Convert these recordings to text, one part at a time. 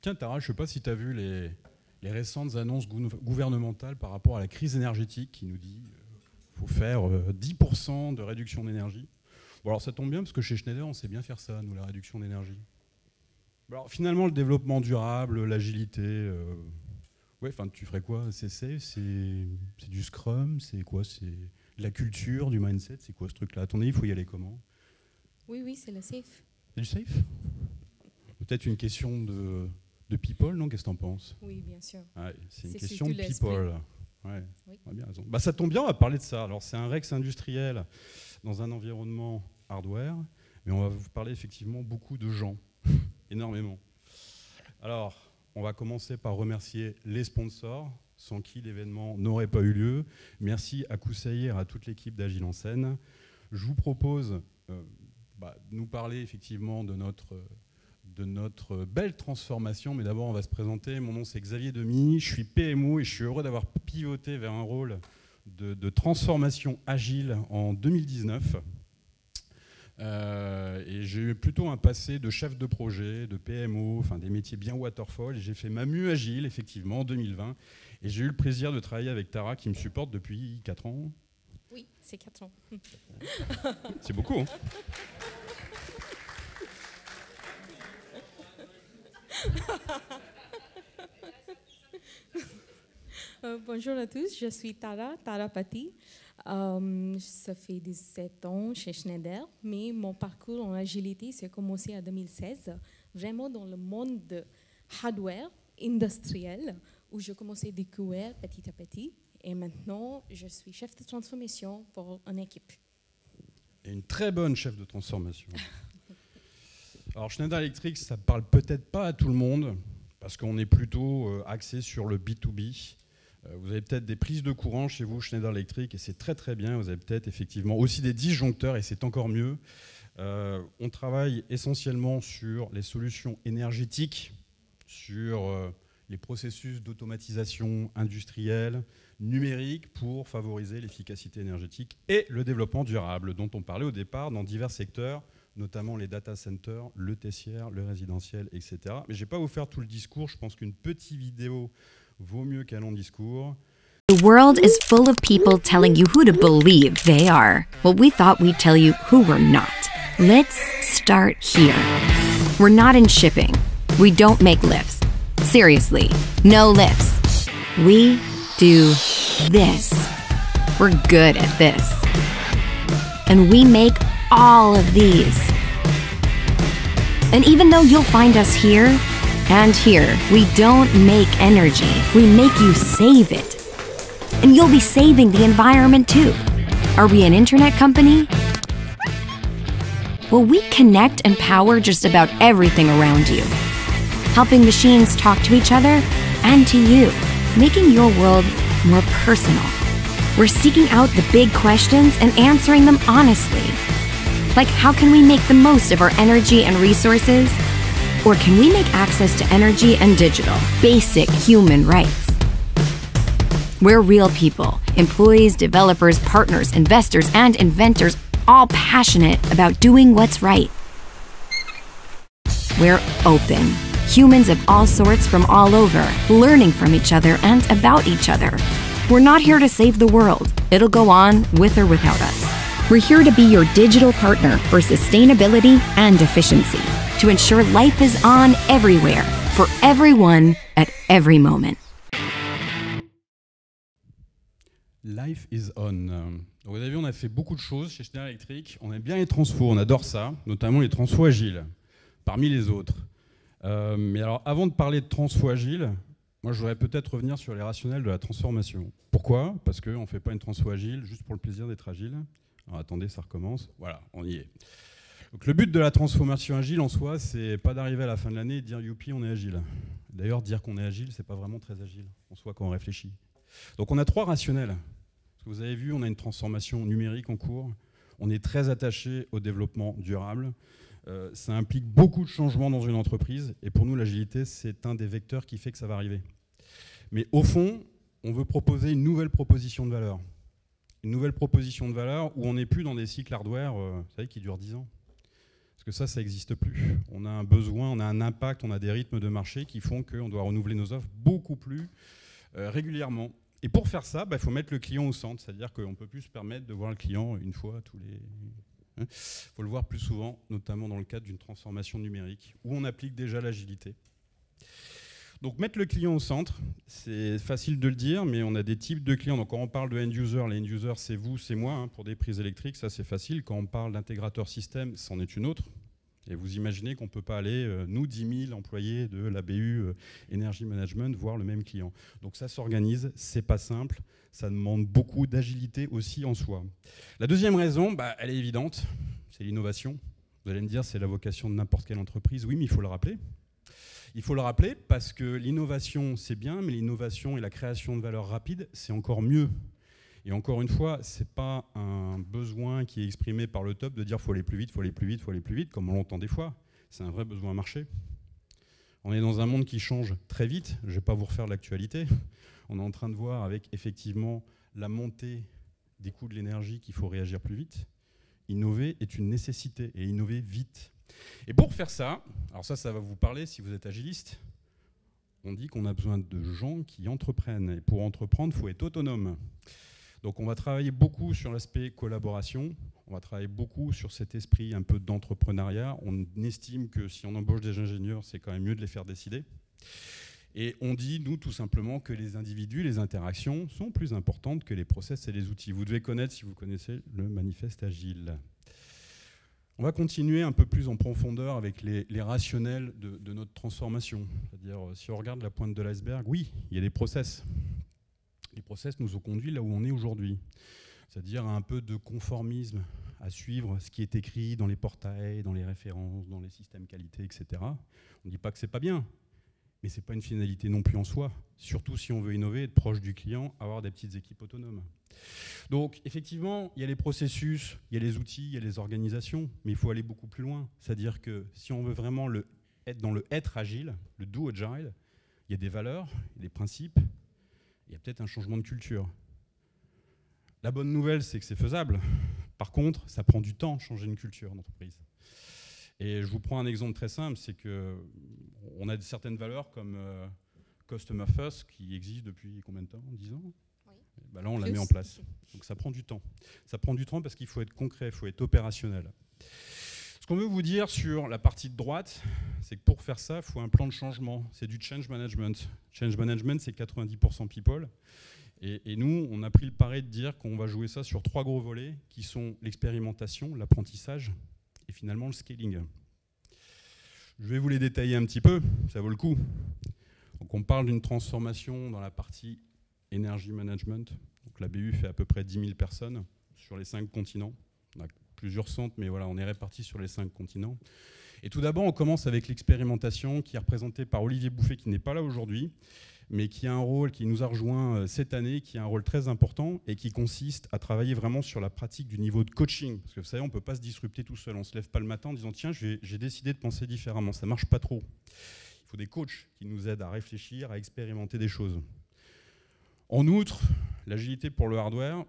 Tiens, Tara, je ne sais pas si tu as vu les récentes annonces gouvernementales par rapport à la crise énergétique qui nous dit qu'il faut faire 10% de réduction d'énergie. Bon, alors ça tombe bien parce que chez Schneider, on sait bien faire ça, nous, la réduction d'énergie. Alors finalement, le développement durable, l'agilité, ouais, tu ferais quoi? C'est safe, c'est du Scrum, c'est quoi? C'est de la culture, du mindset, c'est quoi ce truc-là? À ton avis, il faut y aller comment? Oui, c'est le safe. C'est du safe? Peut-être une question de people, non? Qu'est-ce que tu en penses? Oui, bien sûr. Ouais, c'est une question de l'esprit. people. Ouais, Oui. on a bien raison. Bah, ça tombe bien, on va parler de ça. Alors, c'est un Rex industriel dans un environnement hardware, mais on va vous parler effectivement beaucoup de gens, énormément. Alors, on va commencer par remercier les sponsors, sans qui l'événement n'aurait pas eu lieu. Merci à Koussaïr, à toute l'équipe d'Agile en scène. Je vous propose de nous parler effectivement de notre belle transformation. Mais d'abord, on va se présenter. Mon nom, c'est Xavier Demy. Je suis PMO et je suis heureux d'avoir pivoté vers un rôle de transformation agile en 2019. Et j'ai eu plutôt un passé de chef de projet, de PMO, des métiers bien waterfall. Et j'ai fait ma mue agile, effectivement, en 2020. Et j'ai eu le plaisir de travailler avec Tara, qui me supporte depuis 4 ans. Oui, c'est 4 ans. C'est beaucoup, hein? Bonjour à tous, je suis Tara Pati. Ça fait 17 ans chez Schneider, mais mon parcours en agilité s'est commencé en 2016, vraiment dans le monde de hardware industriel, où je commençais à découvrir petit à petit. Et maintenant, je suis chef de transformation pour une équipe. Et une très bonne chef de transformation. Alors Schneider Electric, ça ne parle peut-être pas à tout le monde, parce qu'on est plutôt axé sur le B2B. Vous avez peut-être des prises de courant chez vous, Schneider Electric, et c'est très très bien. Vous avez peut-être effectivement aussi des disjoncteurs, et c'est encore mieux. On travaille essentiellement sur les solutions énergétiques, sur les processus d'automatisation industrielle, numérique, pour favoriser l'efficacité énergétique et le développement durable, dont on parlait au départ dans divers secteurs, notamment les data centers, le tertiaire, le résidentiel, etc. Mais je ne vais pas vous faire tout le discours. Je pense qu'une petite vidéo vaut mieux qu'un long discours. The world is full of people telling you who to believe they are. Well, we thought we'd tell you who we're not. Let's start here. We're not in shipping. We don't make lifts. Seriously, no lifts. We do this. We're good at this. And we make all of these. And even though you'll find us here and here, we don't make energy. We make you save it. And you'll be saving the environment too. Are we an internet company? Well, we connect and power just about everything around you, helping machines talk to each other and to you, making your world more personal. We're seeking out the big questions and answering them honestly. Like, how can we make the most of our energy and resources? Or can we make access to energy and digital basic human rights? We're real people, employees, developers, partners, investors, and inventors, all passionate about doing what's right. We're open. Humans of all sorts from all over, learning from each other and about each other. We're not here to save the world. It'll go on with or without us. We're here to be your digital partner for sustainability and efficiency, to ensure life is on everywhere, for everyone, at every moment. Life is on. Donc vous avez vu, on a fait beaucoup de choses chez Schneider Electric. On aime bien les transfos, on adore ça, notamment les transfos agiles, parmi les autres. Mais alors, avant de parler de transfos agiles, moi je voudrais peut-être revenir sur les rationnels de la transformation. Pourquoi? Parce qu'on ne fait pas une transfo agile juste pour le plaisir d'être agile. Alors attendez, ça recommence. Voilà, on y est. Donc le but de la transformation agile en soi, c'est pas d'arriver à la fin de l'année et de dire youpi, on est agile. D'ailleurs, dire qu'on est agile, c'est pas vraiment très agile en soi quand on réfléchit. Donc on a 3 rationnels. Vous avez vu, on a une transformation numérique en cours. On est très attaché au développement durable. Ça implique beaucoup de changements dans une entreprise. Et pour nous, l'agilité, c'est un des vecteurs qui fait que ça va arriver. Mais au fond, on veut proposer une nouvelle proposition de valeur. Une nouvelle proposition de valeur où on n'est plus dans des cycles hardware, vous savez, qui durent 10 ans. Parce que ça n'existe plus. On a un besoin, on a un impact, on a des rythmes de marché qui font qu'on doit renouveler nos offres beaucoup plus régulièrement. Et pour faire ça, il faut mettre le client au centre, c'est-à-dire qu'on ne peut plus se permettre de voir le client une fois tous les... Il faut le voir plus souvent, notamment dans le cadre d'une transformation numérique, où on applique déjà l'agilité. Donc mettre le client au centre, c'est facile de le dire, mais on a des types de clients. Donc quand on parle de end-user, les end-users c'est vous, c'est moi, pour des prises électriques, ça c'est facile. Quand on parle d'intégrateur système, c'en est une autre. Et vous imaginez qu'on ne peut pas aller, nous, 10 000 employés de la BU Energy Management, voir le même client. Donc ça s'organise, c'est pas simple, ça demande beaucoup d'agilité aussi en soi. La deuxième raison, elle est évidente, c'est l'innovation. Vous allez me dire, c'est la vocation de n'importe quelle entreprise. Oui, mais il faut le rappeler. Il faut le rappeler parce que l'innovation, c'est bien, mais l'innovation et la création de valeur rapide, c'est encore mieux. Et encore une fois, ce n'est pas un besoin qui est exprimé par le top de dire « faut aller plus vite, faut aller plus vite, faut aller plus vite », comme on l'entend des fois. C'est un vrai besoin marché. On est dans un monde qui change très vite. Je ne vais pas vous refaire l'actualité. On est en train de voir avec effectivement la montée des coûts de l'énergie qu'il faut réagir plus vite. Innover est une nécessité et innover vite. Et pour faire ça, alors ça va vous parler si vous êtes agiliste, on dit qu'on a besoin de gens qui entreprennent. Et pour entreprendre, il faut être autonome. Donc on va travailler beaucoup sur l'aspect collaboration, on va travailler beaucoup sur cet esprit un peu d'entrepreneuriat. On estime que si on embauche des ingénieurs, c'est quand même mieux de les faire décider. Et on dit, nous, tout simplement, que les individus, les interactions sont plus importantes que les process et les outils. Vous devez connaître, si vous connaissez, le manifeste agile. On va continuer un peu plus en profondeur avec les rationnels de notre transformation. C'est-à-dire, si on regarde la pointe de l'iceberg, oui, il y a des process. Les process nous ont conduit là où on est aujourd'hui. C'est-à-dire un peu de conformisme, à suivre ce qui est écrit dans les portails, dans les références, dans les systèmes qualité, etc. On ne dit pas que c'est pas bien, mais ce n'est pas une finalité non plus en soi. Surtout si on veut innover, être proche du client, avoir des petites équipes autonomes. Donc effectivement, il y a les processus, il y a les outils, il y a les organisations, mais il faut aller beaucoup plus loin. C'est-à-dire que si on veut vraiment être dans le être agile, le do agile, il y a des valeurs, il y a des principes, il y a peut-être un changement de culture. La bonne nouvelle, c'est que c'est faisable. Par contre, ça prend du temps de changer une culture d'entreprise. Et je vous prends un exemple très simple, c'est qu'on a certaines valeurs comme Customer First qui existent depuis combien de temps? 10 ans? Oui. Là, on la met en place. Donc ça prend du temps. Ça prend du temps parce qu'il faut être concret, il faut être opérationnel. Ce qu'on veut vous dire sur la partie de droite, c'est que pour faire ça, il faut un plan de changement. C'est du change management. Change management, c'est 90% people. Et nous, on a pris le pari de dire qu'on va jouer ça sur 3 gros volets qui sont l'expérimentation, l'apprentissage et finalement le scaling. Je vais vous les détailler un petit peu, ça vaut le coup. Donc on parle d'une transformation dans la partie energy management. Donc la BU fait à peu près 10 000 personnes sur les 5 continents. On a plusieurs centres, mais voilà, on est répartis sur les 5 continents. Et tout d'abord, on commence avec l'expérimentation qui est représentée par Olivier Bouffet, qui n'est pas là aujourd'hui, mais qui a un rôle, qui nous a rejoint cette année, qui a un rôle très important et qui consiste à travailler vraiment sur la pratique du niveau de coaching. Parce que vous savez, on ne peut pas se disrupter tout seul. On ne se lève pas le matin en disant « Tiens, j'ai décidé de penser différemment ». Ça ne marche pas trop. Il faut des coachs qui nous aident à réfléchir, à expérimenter des choses. En outre, l'agilité pour le hardware,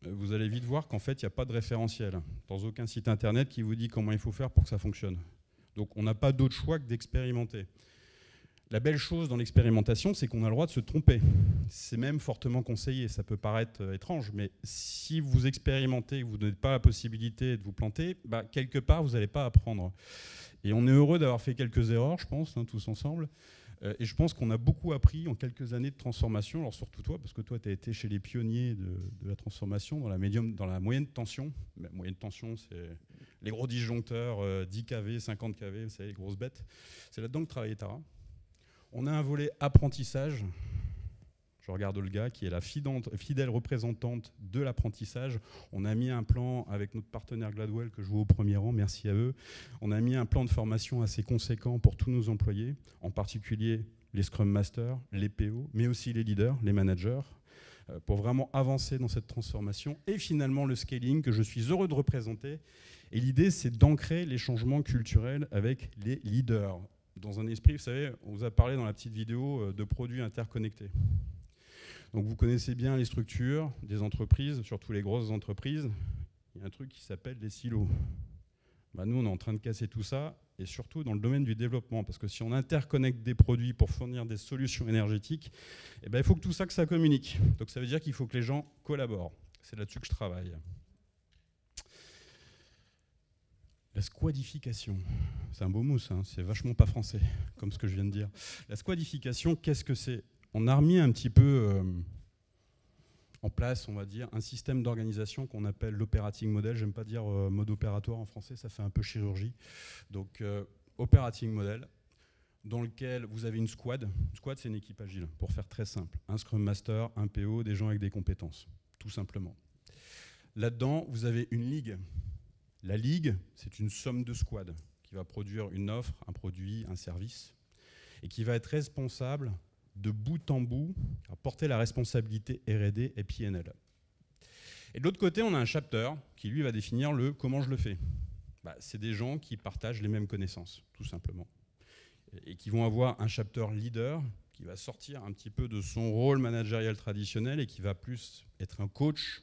vous allez vite voir qu'en fait, il n'y a pas de référentiel dans aucun site internet qui vous dit comment il faut faire pour que ça fonctionne. Donc on n'a pas d'autre choix que d'expérimenter. La belle chose dans l'expérimentation, c'est qu'on a le droit de se tromper. C'est même fortement conseillé. Ça peut paraître étrange, mais si vous expérimentez, vous n'avez pas la possibilité de vous planter, quelque part, vous n'allez pas apprendre. Et on est heureux d'avoir fait quelques erreurs, je pense, tous ensemble. Et je pense qu'on a beaucoup appris en quelques années de transformation, alors surtout toi, parce que toi, tu as été chez les pionniers de la transformation dans la moyenne tension. La moyenne tension, c'est les gros disjoncteurs, 10 kV, 50 kV, vous savez, les grosses bêtes. C'est là-dedans que travaillait Tara. On a un volet apprentissage. Je regarde Olga, qui est la fidèle représentante de l'apprentissage. On a mis un plan avec notre partenaire Gladwell, que je vois au premier rang, merci à eux. On a mis un plan de formation assez conséquent pour tous nos employés, en particulier les Scrum Masters, les PO, mais aussi les leaders, les managers, pour vraiment avancer dans cette transformation. Et finalement, le scaling, que je suis heureux de représenter. Et l'idée, c'est d'ancrer les changements culturels avec les leaders. Dans un esprit, vous savez, on vous a parlé dans la petite vidéo de produits interconnectés. Donc vous connaissez bien les structures des entreprises, surtout les grosses entreprises. Il y a un truc qui s'appelle les silos. Bah, nous, on est en train de casser tout ça, et surtout dans le domaine du développement, parce que si on interconnecte des produits pour fournir des solutions énergétiques, eh ben, il faut que tout ça, que ça communique. Donc ça veut dire qu'il faut que les gens collaborent. C'est là-dessus que je travaille. La squadification, c'est un beau mot, ça, hein, c'est vachement pas français, comme ce que je viens de dire. La squadification, qu'est-ce que c'est? On a remis un petit peu en place, on va dire, un système d'organisation qu'on appelle l'operating model. J'aime pas dire mode opératoire en français, ça fait un peu chirurgie. Donc, operating model, dans lequel vous avez une squad. Une squad, c'est une équipe agile, pour faire très simple. Un Scrum Master, un PO, des gens avec des compétences, tout simplement. Là-dedans, vous avez une ligue. La ligue, c'est une somme de squads qui va produire une offre, un produit, un service, et qui va être responsable de bout en bout, à porter la responsabilité R&D et PNL. Et de l'autre côté, on a un chapter qui, lui, va définir le « comment je le fais ». Bah, c'est des gens qui partagent les mêmes connaissances, tout simplement. Et qui vont avoir un chapter leader qui va sortir un petit peu de son rôle managérial traditionnel et qui va plus être un coach,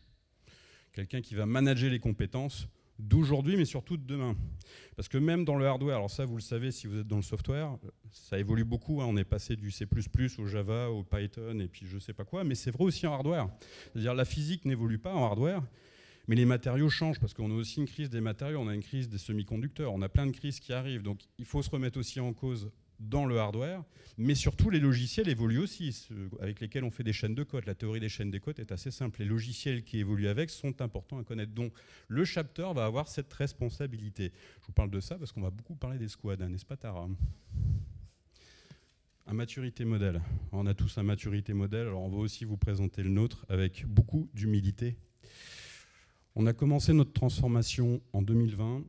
quelqu'un qui va manager les compétences d'aujourd'hui, mais surtout de demain. Parce que même dans le hardware, alors ça, vous le savez si vous êtes dans le software, ça évolue beaucoup, hein, on est passé du C++ au Java, au Python, et puis je sais pas quoi, mais c'est vrai aussi en hardware. C'est-à-dire la physique n'évolue pas en hardware, mais les matériaux changent, parce qu'on a aussi une crise des matériaux, on a une crise des semi-conducteurs, on a plein de crises qui arrivent, donc il faut se remettre aussi en cause dans le hardware, mais surtout les logiciels évoluent aussi, ceux avec lesquels on fait des chaînes de code. La théorie des chaînes de code est assez simple. Les logiciels qui évoluent avec sont importants à connaître. Donc le chapter va avoir cette responsabilité. Je vous parle de ça parce qu'on va beaucoup parler des squads, hein, n'est-ce pas Tara? Un maturité modèle. On a tous un maturité modèle, alors on va aussi vous présenter le nôtre avec beaucoup d'humilité. On a commencé notre transformation en 2020.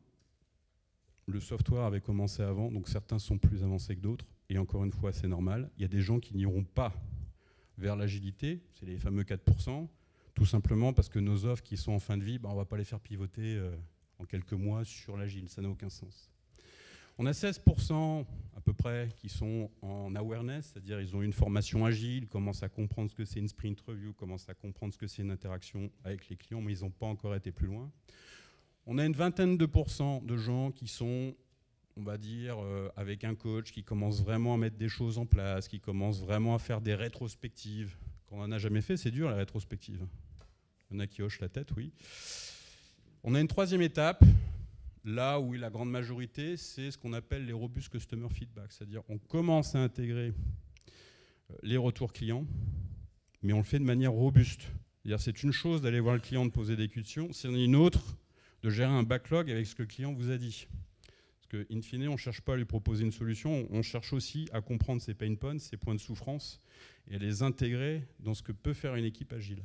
Le software avait commencé avant, donc certains sont plus avancés que d'autres. Et encore une fois, c'est normal. Il y a des gens qui n'iront pas vers l'agilité, c'est les fameux 4%, tout simplement parce que nos offres qui sont en fin de vie, on ne va pas les faire pivoter en quelques mois sur l'agile, ça n'a aucun sens. On a 16% à peu près qui sont en awareness, c'est-à-dire ils ont une formation agile, commencent à comprendre ce que c'est une sprint review, commencent à comprendre ce que c'est une interaction avec les clients, mais ils n'ont pas encore été plus loin. On a une vingtaine de pourcents de gens qui sont, on va dire, avec un coach, qui commencent vraiment à mettre des choses en place, qui commencent vraiment à faire des rétrospectives. Quand on n'en a jamais fait, c'est dur la rétrospective. Il y en a qui hochent la tête, oui. On a une troisième étape, là où la grande majorité, c'est ce qu'on appelle les robust customer feedback, c'est-à-dire on commence à intégrer les retours clients, mais on le fait de manière robuste. C'est-à-dire c'est une chose d'aller voir le client, de poser des questions, c'est une autre de gérer un backlog avec ce que le client vous a dit. Parce que, in fine, on ne cherche pas à lui proposer une solution, on cherche aussi à comprendre ses pain points, ses points de souffrance, et à les intégrer dans ce que peut faire une équipe agile.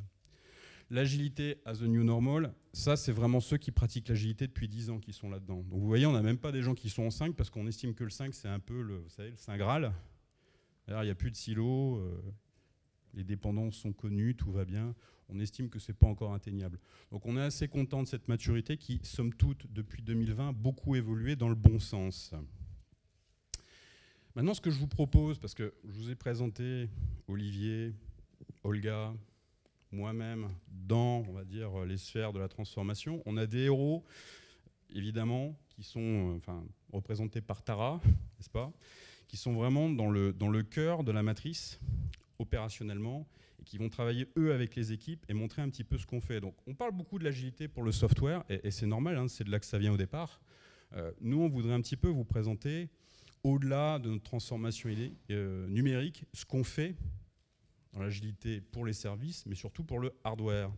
L'agilité as the new normal, ça c'est vraiment ceux qui pratiquent l'agilité depuis 10 ans qui sont là-dedans. Donc vous voyez, on n'a même pas des gens qui sont en 5, parce qu'on estime que le 5 c'est un peu le, vous savez, le Saint Graal. Alors, il n'y a plus de silos, les dépendances sont connues, tout va bien. On estime que ce n'est pas encore atteignable. Donc on est assez content de cette maturité qui, somme toute, depuis 2020, beaucoup évolué dans le bon sens. Maintenant, ce que je vous propose, parce que je vous ai présenté Olivier, Olga, moi-même, dans, on va dire, les sphères de la transformation, on a des héros, évidemment, qui sont représentés par Tara, n'est-ce pas, qui sont vraiment dans le cœur de la matrice, opérationnellement, et qui vont travailler, eux, avec les équipes et montrer un petit peu ce qu'on fait. Donc, on parle beaucoup de l'agilité pour le software, et c'est normal, hein, c'est de là que ça vient au départ. Nous, on voudrait un petit peu vous présenter, au-delà de notre transformation numérique, ce qu'on fait dans l'agilité pour les services, mais surtout pour le hardware.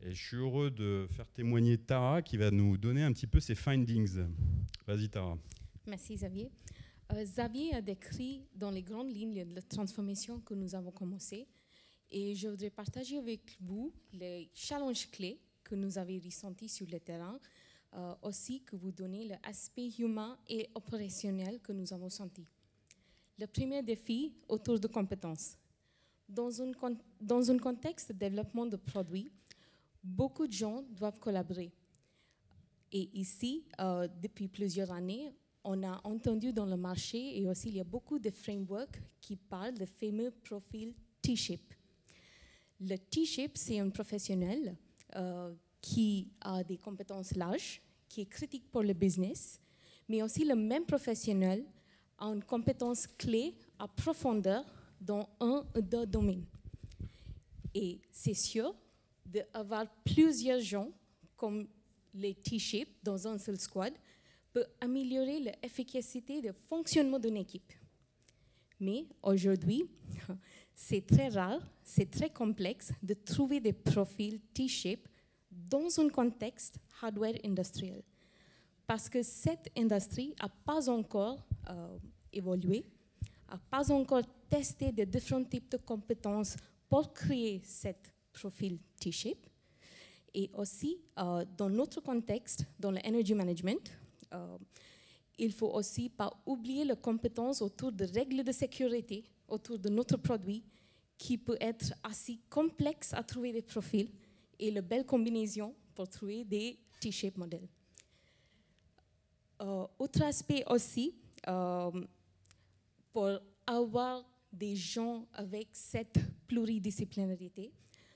Et je suis heureux de faire témoigner Tara, qui va nous donner un petit peu ses findings. Vas-y, Tara. Merci, Xavier. Xavier a décrit dans les grandes lignes la transformation que nous avons commencée. Et je voudrais partager avec vous les challenges clés que nous avons ressentis sur le terrain, aussi que vous donnez l'aspect humain et opérationnel que nous avons senti. Le premier défi autour de compétences. Dans un contexte de développement de produits, beaucoup de gens doivent collaborer. Et ici, depuis plusieurs années, on a entendu dans le marché et aussi il y a beaucoup de frameworks qui parlent du fameux profil T-shape. Le T-shape, c'est un professionnel qui a des compétences larges, qui est critique pour le business, mais aussi le même professionnel a une compétence clé à profondeur dans un ou deux domaines. Et c'est sûr d'avoir plusieurs gens comme les T-shapes dans un seul squad peut améliorer l'efficacité de fonctionnement d'une équipe. Mais aujourd'hui, c'est très rare, c'est très complexe de trouver des profils T-shape dans un contexte hardware industriel. Parce que cette industrie n'a pas encore évolué, n'a pas encore testé de différents types de compétences pour créer cet profil T-shape. Et aussi, dans notre contexte, dans le energy management, il faut aussi pas oublier les compétences autour de règles de sécurité, autour de notre produit, qui peut être assez complexe à trouver des profils et la belle combinaison pour trouver des T-shape modèles. Autre aspect aussi, pour avoir des gens avec cette pluridisciplinarité,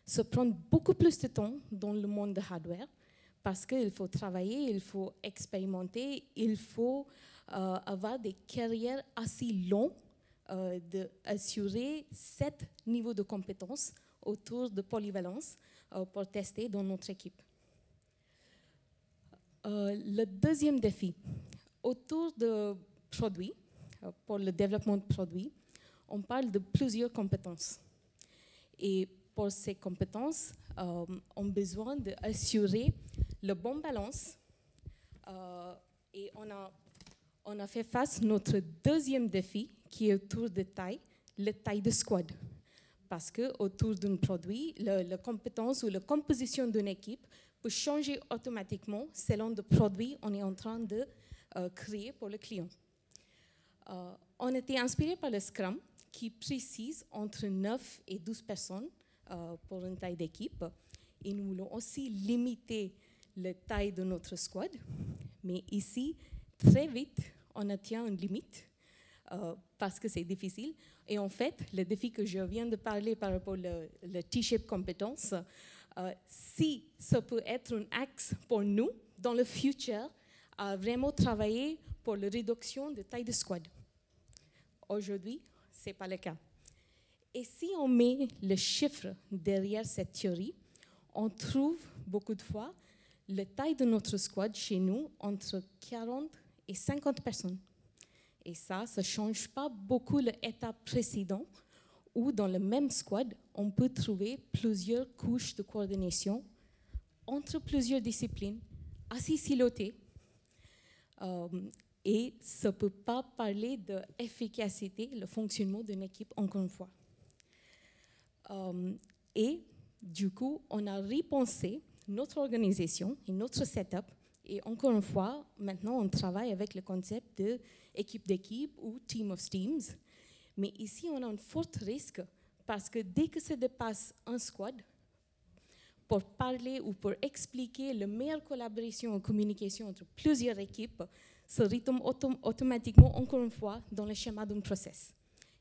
ça prend beaucoup plus de temps dans le monde de hardware parce qu'il faut travailler, il faut expérimenter, il faut avoir des carrières assez longues d'assurer 7 niveaux de compétences autour de polyvalence pour tester dans notre équipe. Le deuxième défi, autour de produits, pour le développement de produits, on parle de plusieurs compétences. Et pour ces compétences, on a besoin d'assurer le bon balance. Et on a fait face à notre deuxième défi, qui est autour de taille, la taille de squad. Parce que autour d'un produit, la compétence ou la composition d'une équipe peut changer automatiquement selon le produit qu'on est en train de créer pour le client. On était inspiré par le Scrum, qui précise entre 9 et 12 personnes pour une taille d'équipe. Et nous voulons aussi limiter la taille de notre squad. Mais ici, très vite, on atteint une limite parce que c'est difficile. Et en fait, le défi que je viens de parler par rapport au T-shape compétence, si ça peut être un axe pour nous, dans le futur, à vraiment travailler pour la réduction de taille de squad. Aujourd'hui, ce n'est pas le cas. Et si on met le chiffre derrière cette théorie, on trouve beaucoup de fois la taille de notre squad chez nous entre 40 et 50 personnes. Et ça ne change pas beaucoup l'état précédent où dans le même squad, on peut trouver plusieurs couches de coordination entre plusieurs disciplines, assez silotées. Et ça ne peut pas parler d'efficacité, le fonctionnement d'une équipe, encore une fois. Et du coup, on a repensé notre organisation et notre setup. Et encore une fois, maintenant, on travaille avec le concept d'équipe d'équipe ou team of teams. Mais ici, on a un fort risque parce que dès que ça dépasse un squad, pour parler ou pour expliquer la meilleure collaboration et communication entre plusieurs équipes, ça retombe automatiquement, encore une fois, dans le schéma d'un process.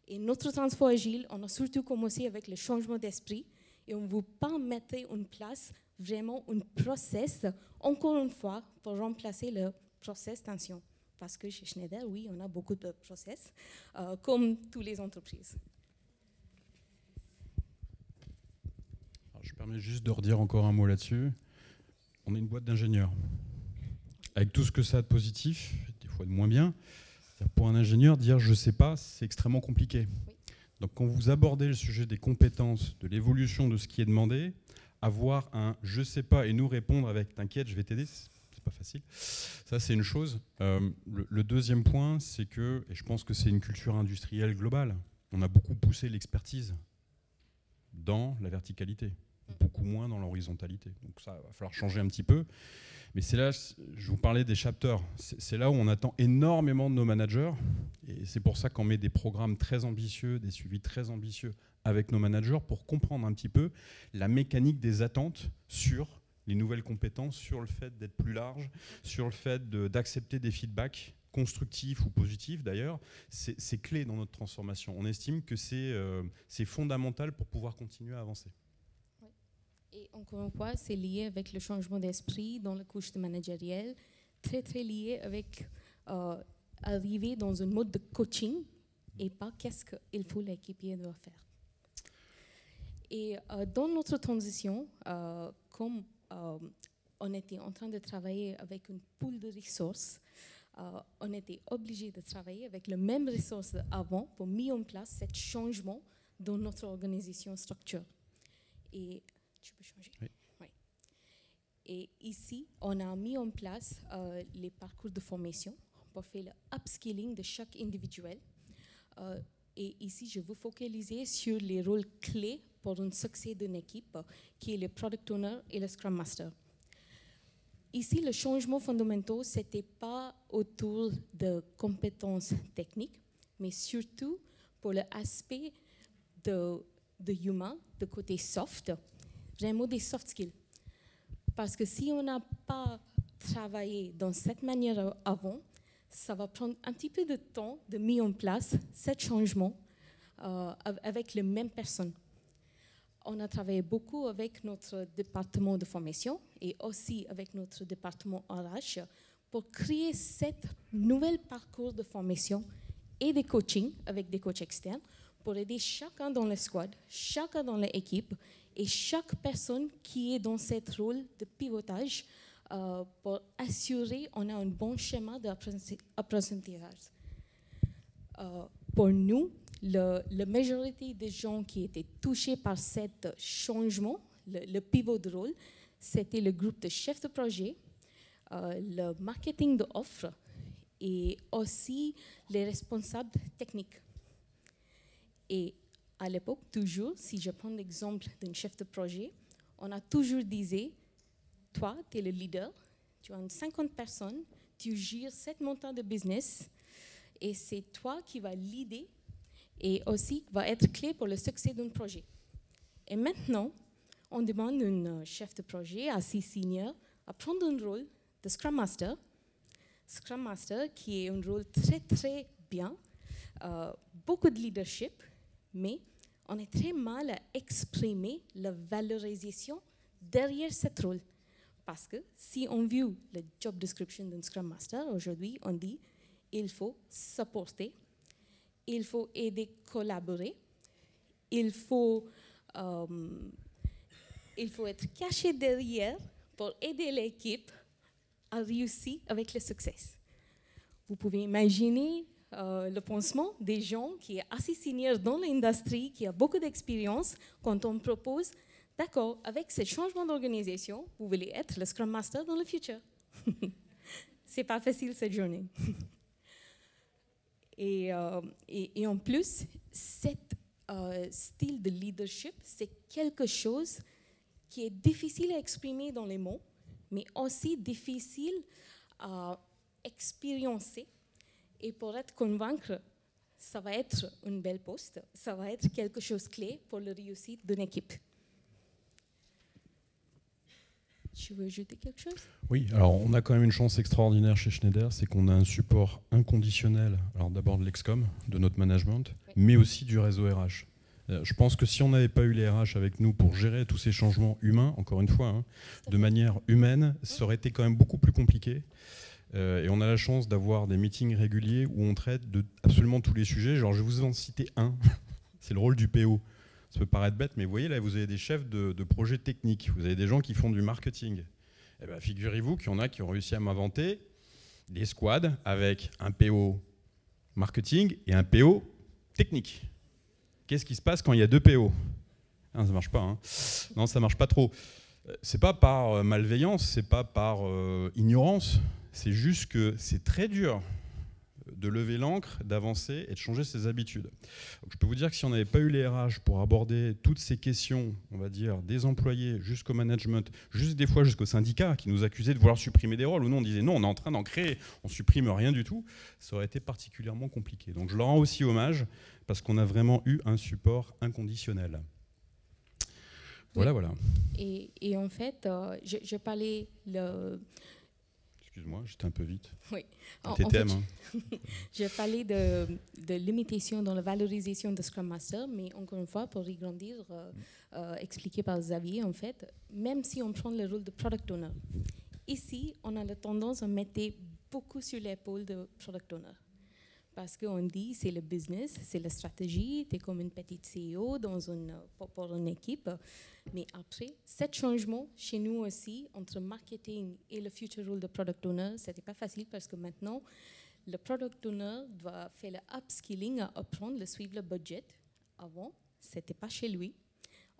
Et notre transfert agile, on a surtout commencé avec le changement d'esprit et on ne veut pas mettre en place vraiment un process, encore une fois, pour remplacer le process tension. Parce que chez Schneider, oui, on a beaucoup de process, comme toutes les entreprises. Alors, je permets juste de redire encore un mot là-dessus. On est une boîte d'ingénieurs. Avec tout ce que ça a de positif, des fois de moins bien, pour un ingénieur, dire « je ne sais pas », c'est extrêmement compliqué. Oui. Donc quand vous abordez le sujet des compétences, de l'évolution de ce qui est demandé, avoir un « je ne sais pas » et nous répondre avec « t'inquiète, je vais t'aider », c'est pas facile. Ça, c'est une chose. Le deuxième point, c'est que, et je pense que c'est une culture industrielle globale, on a beaucoup poussé l'expertise dans la verticalité, beaucoup moins dans l'horizontalité. Donc ça, il va falloir changer un petit peu. Mais c'est là, je vous parlais des chapters, c'est là où on attend énormément de nos managers. Et c'est pour ça qu'on met des programmes très ambitieux, des suivis très ambitieux avec nos managers pour comprendre un petit peu la mécanique des attentes sur les nouvelles compétences, sur le fait d'être plus large, sur le fait d'accepter des feedbacks constructifs ou positifs d'ailleurs. C'est clé dans notre transformation. On estime que c'est fondamental pour pouvoir continuer à avancer. Et encore une fois, c'est lié avec le changement d'esprit dans la couche managérielle. très très lié avec arriver dans un mode de coaching et pas qu'est-ce qu'il faut l'équipier doit faire. Et dans notre transition, comme on était en train de travailler avec une pool de ressources, on était obligé de travailler avec les mêmes ressources avant pour mettre en place ce changement dans notre organisation structure. Et tu peux changer. Oui. Oui. Et ici, on a mis en place les parcours de formation pour faire le upskilling de chaque individuel. Et ici, je veux focaliser sur les rôles clés pour un succès d'une équipe, qui est le Product Owner et le Scrum Master. Ici, le changement fondamental, ce n'était pas autour de compétences techniques, mais surtout pour l'aspect de humain, de côté soft, vraiment des soft skills. Parce que si on n'a pas travaillé dans cette manière avant, ça va prendre un petit peu de temps de mettre en place ce changement avec les mêmes personnes. On a travaillé beaucoup avec notre département de formation et aussi avec notre département RH pour créer cette nouvel parcours de formation et de coaching avec des coachs externes pour aider chacun dans le squad, chacun dans l'équipe et chaque personne qui est dans ce rôle de pivotage pour assurer qu'on a un bon schéma d'apprentissage. Pour nous, la majorité des gens qui étaient touchés par ce changement, le pivot de rôle, c'était le groupe de chefs de projet, le marketing d'offres et aussi les responsables techniques. Et à l'époque, toujours, si je prends l'exemple d'un chef de projet, on a toujours dit, toi, tu es le leader, tu as 50 personnes, tu gères 7 montants de business et c'est toi qui vas leader et aussi va être clé pour le succès d'un projet. Et maintenant, on demande un chef de projet assez senior à prendre un rôle de Scrum Master. Scrum Master qui est un rôle très très bien, beaucoup de leadership, mais on est très mal à exprimer la valorisation derrière ce rôle. Parce que si on vit le job description d'un Scrum Master, aujourd'hui on dit il faut supporter, il faut aider, collaborer, il faut être caché derrière pour aider l'équipe à réussir avec le succès. Vous pouvez imaginer le pensement des gens qui sont assez seniors dans l'industrie, qui ont beaucoup d'expérience, quand on propose, d'accord, avec ce changement d'organisation, vous voulez être le Scrum Master dans le futur. C'est pas facile cette journée. Et en plus, ce style de leadership, c'est quelque chose qui est difficile à exprimer dans les mots, mais aussi difficile à expérimenter. Et pour être convaincre, ça va être une belle poste, ça va être quelque chose de clé pour la réussite d'une équipe. Tu veux ajouter quelque chose? Oui, alors on a quand même une chance extraordinaire chez Schneider, c'est qu'on a un support inconditionnel, alors d'abord de l'Excom, de notre management, oui, mais aussi du réseau RH. Je pense que si on n'avait pas eu les RH avec nous pour gérer tous ces changements humains, encore une fois, de manière humaine, ça aurait été quand même beaucoup plus compliqué. Et on a la chance d'avoir des meetings réguliers où on traite de absolument tous les sujets. Genre, je vais vous en citer un, c'est le rôle du PO. Ça peut paraître bête, mais vous voyez, là, vous avez des chefs de projets techniques, vous avez des gens qui font du marketing. Eh bien, figurez-vous qu'il y en a qui ont réussi à m'inventer des squads avec un PO marketing et un PO technique. Qu'est-ce qui se passe quand il y a 2 PO? Ça ne marche pas. Hein. Non, ça ne marche pas trop. C'est pas par malveillance, c'est pas par ignorance. C'est juste que c'est très dur de lever l'ancre, d'avancer et de changer ses habitudes. Donc, je peux vous dire que si on n'avait pas eu les RH pour aborder toutes ces questions, on va dire, des employés jusqu'au management, juste des fois jusqu'au syndicat qui nous accusait de vouloir supprimer des rôles, ou non, on disait non, on est en train d'en créer, on supprime rien du tout, ça aurait été particulièrement compliqué. Donc je leur rends aussi hommage parce qu'on a vraiment eu un support inconditionnel. Voilà, oui. Voilà. Et en fait, je parlais Excuse-moi, j'étais un peu vite. Oui. TTM, je parlais de limitation dans la valorisation de Scrum Master, mais encore une fois, pour agrandir, expliqué par Xavier, en fait, même si on prend le rôle de Product Owner, ici, on a la tendance à mettre beaucoup sur l'épaule de product owner. Parce qu'on dit c'est le business, c'est la stratégie, tu es comme une petite CEO pour une équipe. Mais après, ce changement chez nous aussi, entre marketing et le future role de product owner, ce n'était pas facile parce que maintenant, le product owner doit faire le upskilling, à apprendre, à suivre le budget. Avant, ce n'était pas chez lui.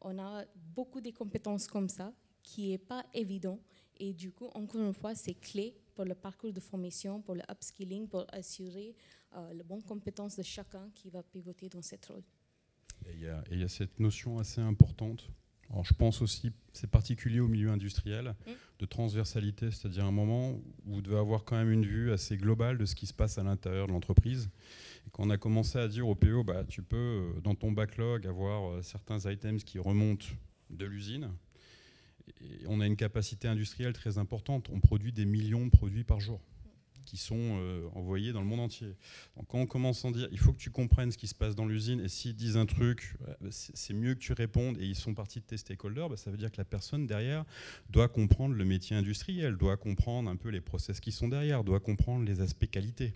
On a beaucoup de compétences comme ça qui n'est pas évident. Et du coup, encore une fois, c'est clé pour le parcours de formation, pour le upskilling, pour assurer les bonnes compétences de chacun qui va pivoter dans cette rôle. Il y a cette notion assez importante. Alors, je pense aussi, c'est particulier au milieu industriel, de transversalité, c'est-à-dire un moment où vous devez avoir quand même une vue assez globale de ce qui se passe à l'intérieur de l'entreprise. Et quand on a commencé à dire au PO, tu peux, dans ton backlog, avoir certains items qui remontent de l'usine, et on a une capacité industrielle très importante. On produit des millions de produits par jour qui sont envoyés dans le monde entier. Donc quand on commence à dire, il faut que tu comprennes ce qui se passe dans l'usine, et s'ils disent un truc, c'est mieux que tu répondes, et ils sont partis de tes stakeholders, ça veut dire que la personne derrière doit comprendre le métier industriel, doit comprendre un peu les process qui sont derrière, doit comprendre les aspects qualité.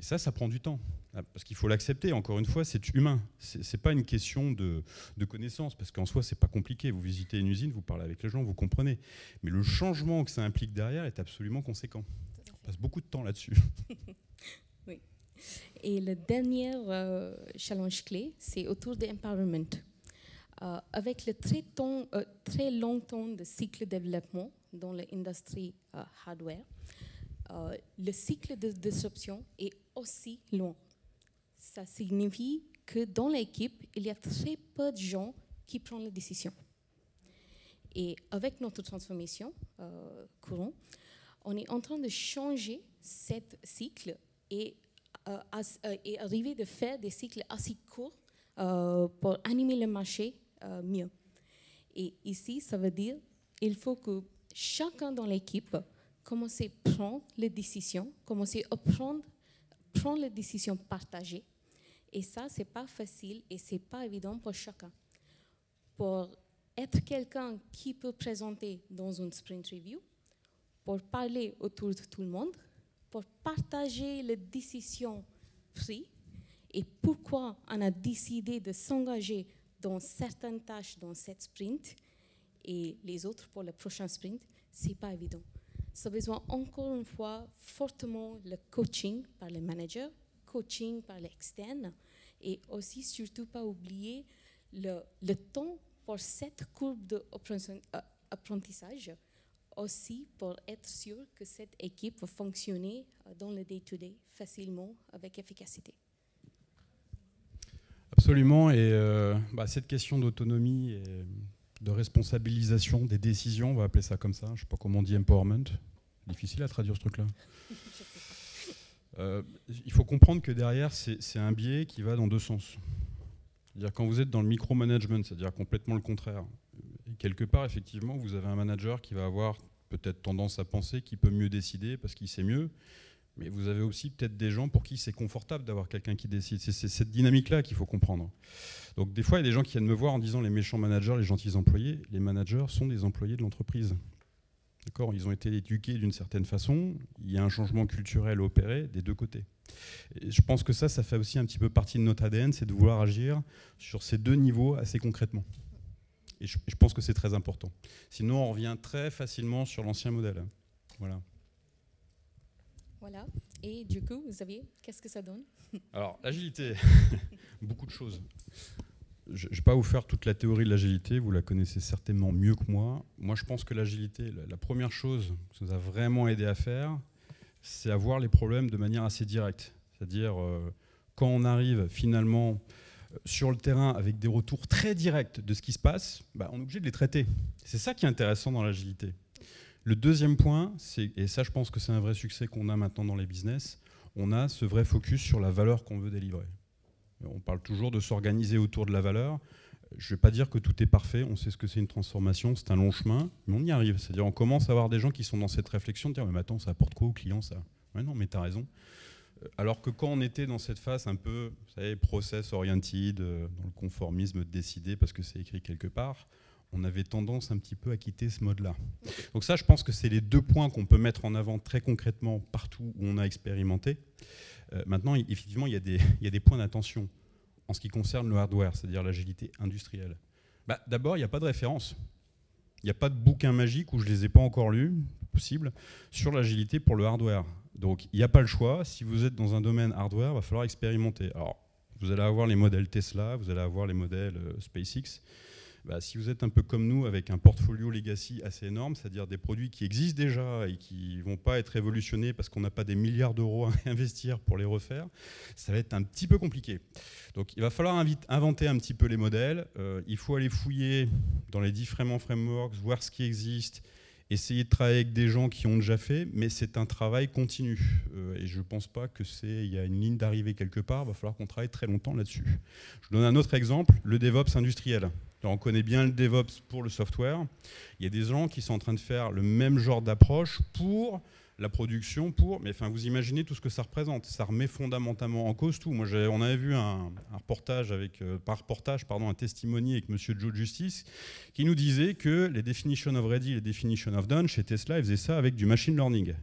Et ça prend du temps, parce qu'il faut l'accepter. Encore une fois, c'est humain. C'est pas une question de connaissance, parce qu'en soi, c'est pas compliqué. Vous visitez une usine, vous parlez avec les gens, vous comprenez. Mais le changement que ça implique derrière est absolument conséquent. On passe beaucoup de temps là-dessus. Oui. Et le dernier challenge clé, c'est autour de l'empowerment. Avec le très long temps de cycle de développement dans l'industrie hardware, le cycle de disruption est aussi long. Ça signifie que dans l'équipe, il y a très peu de gens qui prennent les décisions. Et avec notre transformation courante, on est en train de changer ce cycle et arriver à faire des cycles assez courts pour animer le marché mieux. Et ici, ça veut dire qu'il faut que chacun dans l'équipe commence à prendre les décisions, commence à prendre les décisions partagées. Et ça, ce n'est pas facile et ce n'est pas évident pour chacun. Pour être quelqu'un qui peut présenter dans une sprint review, pour parler autour de tout le monde, pour partager les décisions prises et pourquoi on a décidé de s'engager dans certaines tâches dans cette sprint et les autres pour le prochain sprint, ce n'est pas évident. Ça a besoin encore une fois fortement le coaching par les managers, coaching par l'externe et aussi surtout pas oublier le temps pour cette courbe d'apprentissage aussi pour être sûr que cette équipe va fonctionner dans le day-to-day facilement avec efficacité. Absolument, et cette question d'autonomie et de responsabilisation des décisions, on va appeler ça comme ça, je ne sais pas comment on dit empowerment, difficile à traduire ce truc-là. Il faut comprendre que derrière, c'est un biais qui va dans deux sens. C'est-à-dire quand vous êtes dans le micromanagement, c'est-à-dire complètement le contraire. Et quelque part, effectivement, vous avez un manager qui va avoir peut-être tendance à penser qu'il peut mieux décider parce qu'il sait mieux, mais vous avez aussi peut-être des gens pour qui c'est confortable d'avoir quelqu'un qui décide. C'est cette dynamique-là qu'il faut comprendre. Donc des fois, il y a des gens qui viennent me voir en disant les méchants managers, les gentils employés. Les managers sont des employés de l'entreprise. D'accord ? Ils ont été éduqués d'une certaine façon. Il y a un changement culturel opéré des deux côtés. Et je pense que ça fait aussi un petit peu partie de notre ADN, c'est de vouloir agir sur ces deux niveaux assez concrètement. Et je pense que c'est très important. Sinon, on revient très facilement sur l'ancien modèle. Voilà. Voilà. Et du coup, Xavier, qu'est-ce que ça donne ? Alors, l'agilité, beaucoup de choses. Je ne vais pas vous faire toute la théorie de l'agilité, vous la connaissez certainement mieux que moi. Moi, je pense que l'agilité, la première chose que ça nous a vraiment aidé à faire, c'est à voir les problèmes de manière assez directe. C'est-à-dire, quand on arrive finalement sur le terrain avec des retours très directs de ce qui se passe, on est obligé de les traiter. C'est ça qui est intéressant dans l'agilité. Le deuxième point, et ça je pense que c'est un vrai succès qu'on a maintenant dans les business, on a ce vrai focus sur la valeur qu'on veut délivrer. On parle toujours de s'organiser autour de la valeur. Je ne vais pas dire que tout est parfait, on sait ce que c'est une transformation, c'est un long chemin, mais on y arrive. C'est-à-dire on commence à avoir des gens qui sont dans cette réflexion de dire mais attends, ça apporte quoi au client ça ? Ouais, non, mais tu as raison. Alors que quand on était dans cette phase un peu, vous savez, process oriented, dans le conformisme décidé parce que c'est écrit quelque part, on avait tendance un petit peu à quitter ce mode-là. Donc ça, je pense que c'est les 2 points qu'on peut mettre en avant très concrètement partout où on a expérimenté. Maintenant, effectivement, il y a des points d'attention en ce qui concerne le hardware, c'est-à-dire l'agilité industrielle. D'abord, il n'y a pas de référence. Il n'y a pas de bouquin magique où je ne les ai pas encore lus, possible, sur l'agilité pour le hardware. Donc, il n'y a pas le choix. Si vous êtes dans un domaine hardware, il va falloir expérimenter. Alors, vous allez avoir les modèles Tesla, vous allez avoir les modèles SpaceX. Si vous êtes un peu comme nous, avec un portfolio legacy assez énorme, c'est-à-dire des produits qui existent déjà et qui ne vont pas être révolutionnés parce qu'on n'a pas des milliards d'euros à investir pour les refaire, ça va être un petit peu compliqué. Donc il va falloir inventer un petit peu les modèles, il faut aller fouiller dans les différents frameworks, voir ce qui existe, essayer de travailler avec des gens qui ont déjà fait, mais c'est un travail continu. Et je ne pense pas qu'il y a une ligne d'arrivée quelque part, il va falloir qu'on travaille très longtemps là-dessus. Je vous donne un autre exemple, le DevOps industriel. Alors on connaît bien le DevOps pour le software. Il y a des gens qui sont en train de faire le même genre d'approche pour la production, mais enfin, vous imaginez tout ce que ça représente. Ça remet fondamentalement en cause tout. Moi, on avait vu un reportage un testimony avec Monsieur Joe Justice qui nous disait que les definition of ready et les definition of done chez Tesla, ils faisaient ça avec du machine learning.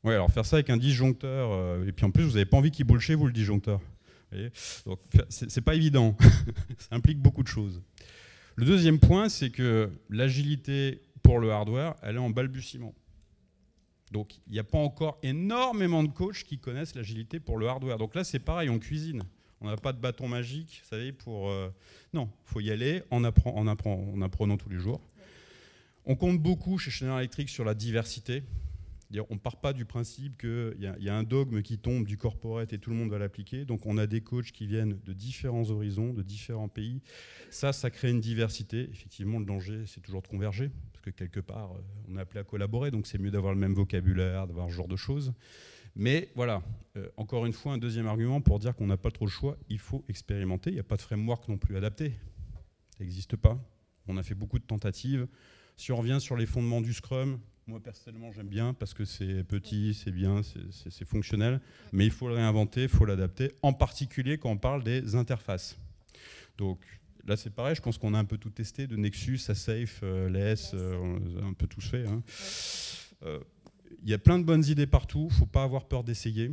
Ouais, alors faire ça avec un disjoncteur, et puis en plus, vous n'avez pas envie qu'il boule chez vous, le disjoncteur. Donc, c'est pas évident. Ça implique beaucoup de choses. Le deuxième point, c'est que l'agilité pour le hardware, elle est en balbutiement. Donc, il n'y a pas encore énormément de coachs qui connaissent l'agilité pour le hardware. Donc là, c'est pareil, on cuisine. On n'a pas de bâton magique, vous savez, pour... Non, il faut y aller en apprenant tous les jours. On compte beaucoup chez Schneider Electric sur la diversité. On ne part pas du principe qu'il y a un dogme qui tombe du corporate et tout le monde va l'appliquer. Donc on a des coachs qui viennent de différents horizons, de différents pays. Ça crée une diversité. Effectivement, le danger, c'est toujours de converger, parce que quelque part, on est appelé à collaborer, donc c'est mieux d'avoir le même vocabulaire, d'avoir ce genre de choses. Mais voilà, encore une fois, un deuxième argument pour dire qu'on n'a pas trop le choix, il faut expérimenter. Il n'y a pas de framework non plus adapté. Ça n'existe pas. On a fait beaucoup de tentatives. Si on revient sur les fondements du Scrum, moi, personnellement, j'aime bien parce que c'est petit, c'est bien, c'est fonctionnel. Mais il faut le réinventer, il faut l'adapter, en particulier quand on parle des interfaces. Donc là, c'est pareil, je pense qu'on a un peu tout testé, de Nexus à Safe, LS, on a un peu tous fait. Hein. Il y a plein de bonnes idées partout, il ne faut pas avoir peur d'essayer.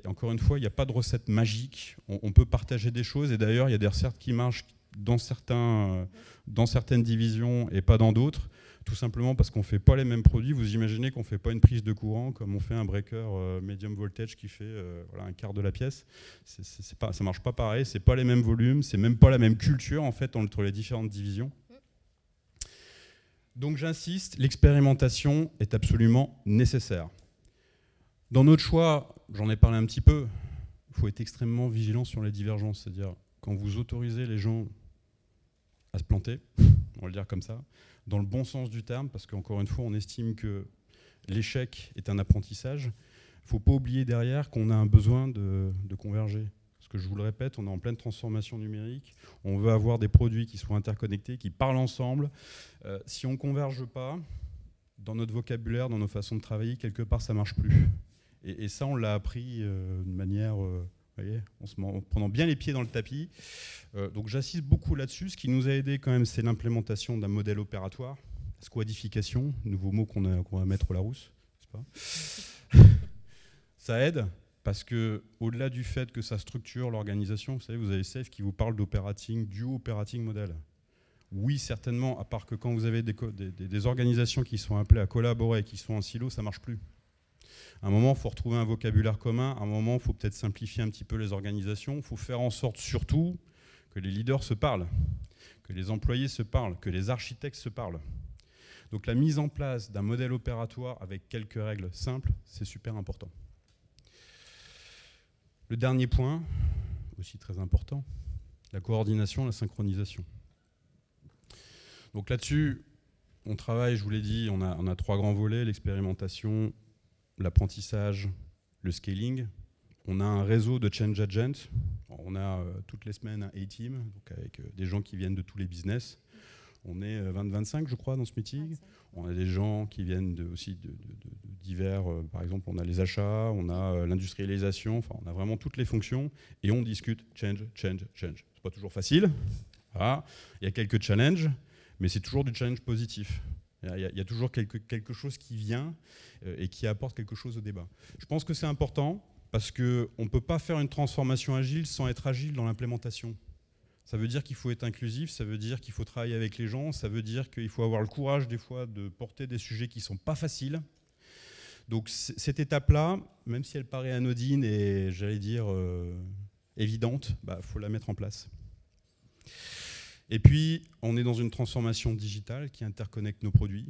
Encore une fois, il n'y a pas de recette magique. On peut partager des choses, et d'ailleurs, il y a des recettes qui marchent dans certaines divisions et pas dans d'autres. Tout simplement parce qu'on ne fait pas les mêmes produits. Vous imaginez qu'on ne fait pas une prise de courant comme on fait un breaker medium voltage qui fait un quart de la pièce. Ça ne marche pas pareil, ce n'est pas les mêmes volumes, c'est même pas la même culture en fait entre les différentes divisions. Donc j'insiste, l'expérimentation est absolument nécessaire. Dans notre choix, j'en ai parlé un petit peu, il faut être extrêmement vigilant sur les divergences. C'est-à-dire quand vous autorisez les gens à se planter, on va le dire comme ça, dans le bon sens du terme, parce qu'encore une fois, on estime que l'échec est un apprentissage. Il ne faut pas oublier derrière qu'on a un besoin de converger. Parce que je vous le répète, on est en pleine transformation numérique, on veut avoir des produits qui soient interconnectés, qui parlent ensemble. Si on ne converge pas, dans notre vocabulaire, dans nos façons de travailler, quelque part, ça ne marche plus. Et ça, on l'a appris de manière... Vous voyez, en prenant bien les pieds dans le tapis. Donc j'insiste beaucoup là-dessus. Ce qui nous a aidé quand même, c'est l'implémentation d'un modèle opératoire, squadification, nouveau mot qu'on va mettre au Larousse, n'est-ce pas ? Ça aide parce que, au-delà du fait que ça structure l'organisation, vous savez, vous avez Safe qui vous parle d'operating, duo operating model. Oui, certainement, à part que quand vous avez des organisations qui sont appelées à collaborer, qui sont en silo, ça ne marche plus. À un moment, il faut retrouver un vocabulaire commun. À un moment, il faut peut-être simplifier un petit peu les organisations. Il faut faire en sorte surtout que les leaders se parlent, que les employés se parlent, que les architectes se parlent. Donc la mise en place d'un modèle opératoire avec quelques règles simples, c'est super important. Le dernier point, aussi très important, la coordination, la synchronisation. Donc là-dessus, on travaille, je vous l'ai dit, on a 3 grands volets, l'expérimentation, l'apprentissage, le scaling. On a un réseau de change agents. On a toutes les semaines un A-team, donc avec des gens qui viennent de tous les business. On est 20-25, je crois, dans ce meeting. 25. On a des gens qui viennent aussi de divers... par exemple, on a les achats, on a l'industrialisation, enfin, on a vraiment toutes les fonctions. Et on discute change. C'est pas toujours facile, Voilà. Il y a quelques challenges, mais c'est toujours du challenge positif. Il y a toujours quelque chose qui vient et qui apporte quelque chose au débat. Je pense que c'est important parce qu'on ne peut pas faire une transformation agile sans être agile dans l'implémentation. Ça veut dire qu'il faut être inclusif, ça veut dire qu'il faut travailler avec les gens, ça veut dire qu'il faut avoir le courage des fois de porter des sujets qui ne sont pas faciles. Donc cette étape-là, même si elle paraît anodine et j'allais dire évidente, faut la mettre en place. Et puis, on est dans une transformation digitale qui interconnecte nos produits,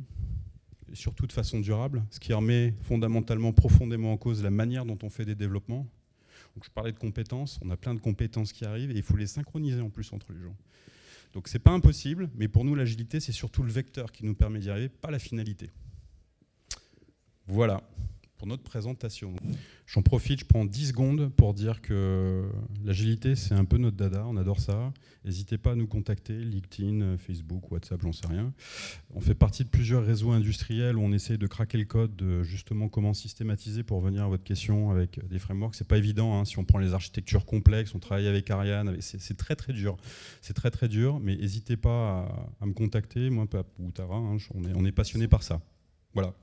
et surtout de façon durable, ce qui remet fondamentalement, profondément en cause la manière dont on fait des développements. Donc, je parlais de compétences, on a plein de compétences qui arrivent et il faut les synchroniser en plus entre les gens. Donc c'est pas impossible, mais pour nous l'agilité c'est surtout le vecteur qui nous permet d'y arriver, pas la finalité. Voilà pour notre présentation. J'en profite, je prends 10 secondes pour dire que l'agilité c'est un peu notre dada, on adore ça. N'hésitez pas à nous contacter, LinkedIn, Facebook, WhatsApp, j'en sais rien. On fait partie de plusieurs réseaux industriels où on essaie de craquer le code de justement comment systématiser pour revenir à votre question avec des frameworks. C'est pas évident, hein, si on prend les architectures complexes, on travaille avec Ariane, c'est très très dur. C'est très très dur, mais n'hésitez pas à me contacter, moi ou Tara, hein, on est passionné par ça. Voilà.